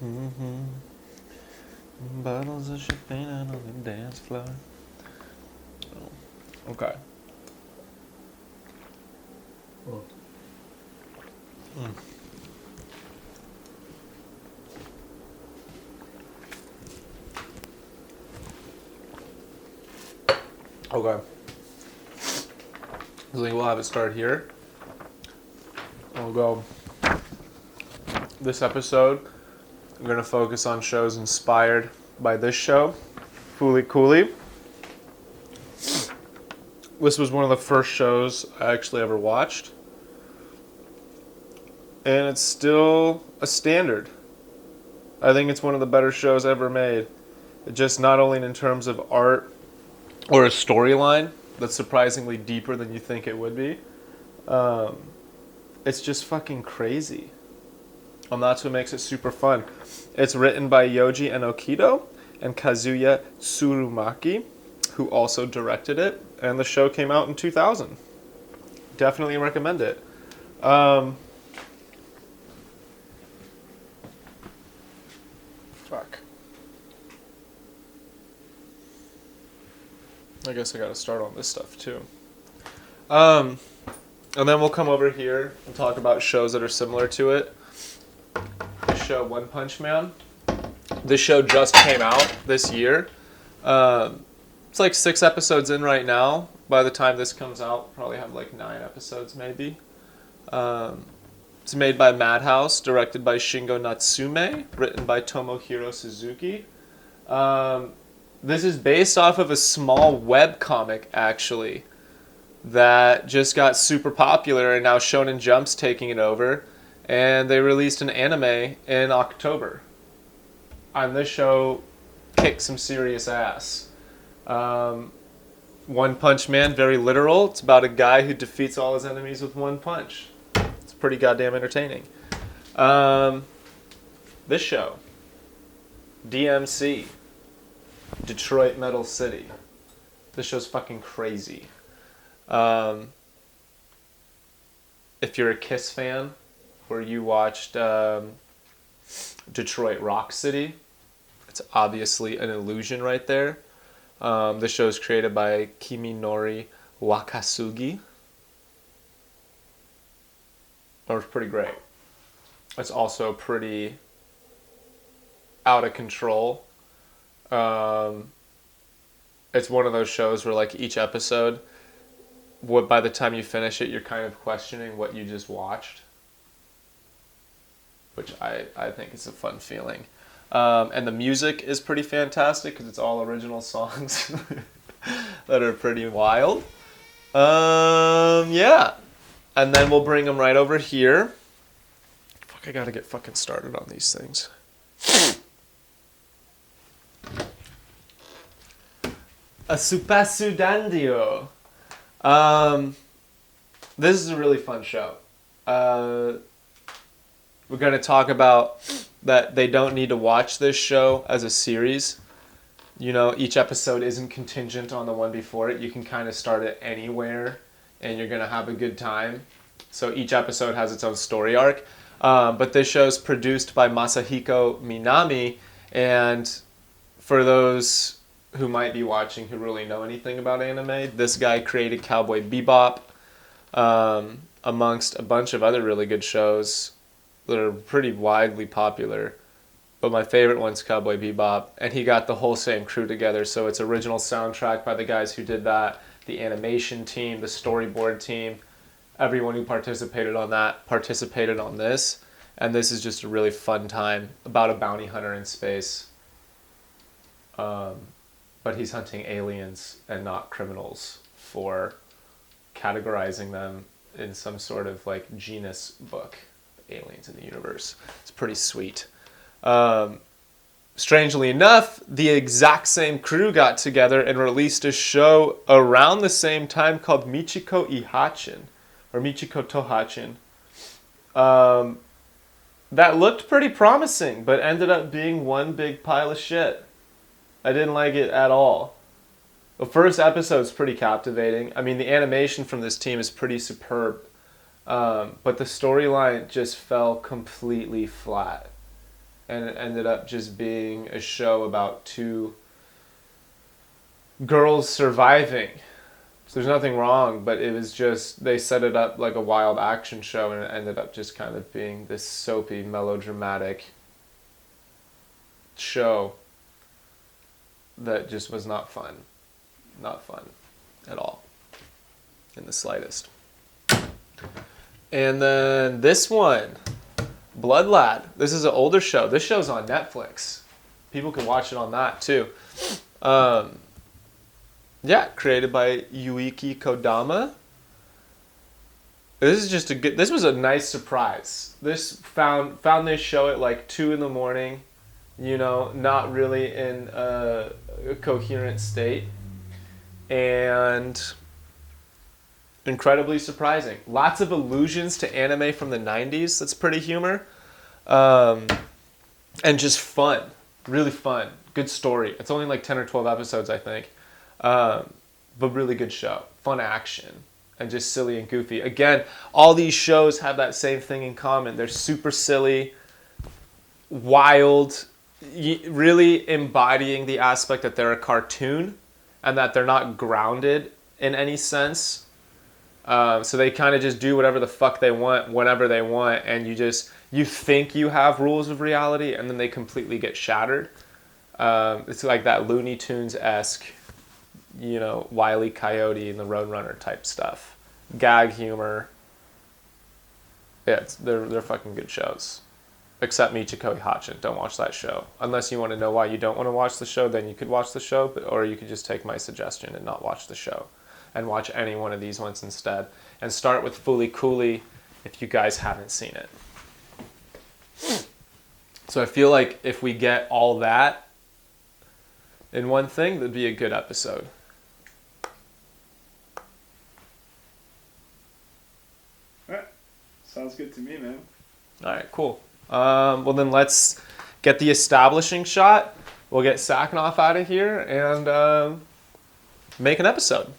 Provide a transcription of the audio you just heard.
Mm-hmm. Bottles of champagne on the dance floor. Oh, okay. Mm. Okay. So we'll have it start here. We'll go. This episode, I'm going to focus on shows inspired by this show, Fooly Cooley. This was one of the first shows I actually ever watched. And it's still a standard. I think it's one of the better shows ever made. Just not only in terms of art or a storyline that's surprisingly deeper than you think it would be. It's just fucking crazy. And that's what makes it super fun. It's written by Yoji Enokido and Kazuya Tsurumaki, who also directed it. And the show came out in 2000. Definitely recommend it. Fuck. I guess I gotta start on this stuff too. And then we'll come over here and talk about shows that are similar to it. The show One Punch Man. This show just came out this year. It's like 6 episodes in right now. By the time this comes out, probably have like 9 episodes maybe. It's made by Madhouse, directed by Shingo Natsume, written by Tomohiro Suzuki. This is based off of a small webcomic, actually, that just got super popular, and now Shonen Jump's taking it over. And they released an anime in October. And this show kicked some serious ass. One Punch Man, very literal. It's about a guy who defeats all his enemies with one punch. It's pretty goddamn entertaining. This show, DMC, Detroit Metal City. This show's fucking crazy. If you're a Kiss fan, or you watched Detroit Rock City, it's obviously an illusion right there. The show is created by Kiminori Wakasugi. It was pretty great. It's also pretty out of control. It's one of those shows where like each episode, by the time you finish it, you're kind of questioning what you just watched, which I think is a fun feeling. And the music is pretty fantastic because it's all original songs that are pretty wild. Yeah. And then we'll bring them right over here. Fuck, I gotta get fucking started on these things. A Supasudandio. This is a really fun show. We're going to talk about that they don't need to watch this show as a series. You know, each episode isn't contingent on the one before it. You can kind of start it anywhere, and you're going to have a good time. So each episode has its own story arc. But this show is produced by Masahiko Minami, and for those who might be watching who really know anything about anime, this guy created Cowboy Bebop, amongst a bunch of other really good shows that are pretty widely popular. But my favorite one's Cowboy Bebop, and he got the whole same crew together. So it's original soundtrack by the guys who did that, the animation team, the storyboard team, everyone who participated on that participated on this. And this is just a really fun time about a bounty hunter in space. But he's hunting aliens and not criminals for categorizing them in some sort of like genus book, aliens in the universe. It's pretty sweet. Strangely enough, the exact same crew got together and released a show around the same time called Michiko Ihachin, or Michiko Tohachin. That looked pretty promising, but ended up being one big pile of shit. I didn't like it at all. The first episode's pretty captivating. I mean, the animation from this team is pretty superb. But the storyline just fell completely flat. and it ended up just being a show about two girls surviving. So there's nothing wrong, but it was just, they set it up like a wild action show, and it ended up just kind of being this soapy, melodramatic show that just was not fun. Not fun at all, in the slightest. And then this one, Blood Lad. This is an older show. This show's on Netflix. People can watch it on that too. Yeah, created by Yuiki Kodama. This is just a good. This was a nice surprise. This found this show at like 2 a.m. You know, not really in a coherent state, and incredibly surprising. Lots of allusions to anime from the 90s. That's pretty humor, and just fun. Really fun. Good story. It's only like 10 or 12 episodes, I think. But really good show. Fun action. And just silly and goofy. Again, all these shows have that same thing in common. They're super silly, wild, really embodying the aspect that they're a cartoon and that they're not grounded in any sense. So they kind of just do whatever the fuck they want, whenever they want, and you think you have rules of reality, and then they completely get shattered. It's like that Looney Tunes-esque, you know, Wile E. Coyote and the Roadrunner type stuff. Gag humor. Yeah, they're fucking good shows. Except Michiko Hachin. Don't watch that show. Unless you want to know why you don't want to watch the show, then you could watch the show, or you could just take my suggestion and not watch the show. And watch any one of these ones instead. And start with Fooly Cooly if you guys haven't seen it. So I feel like if we get all that in one thing, that'd be a good episode. Alright. Sounds good to me, man. Alright, cool. Well then let's get the establishing shot. We'll get Sakanoff out of here and make an episode.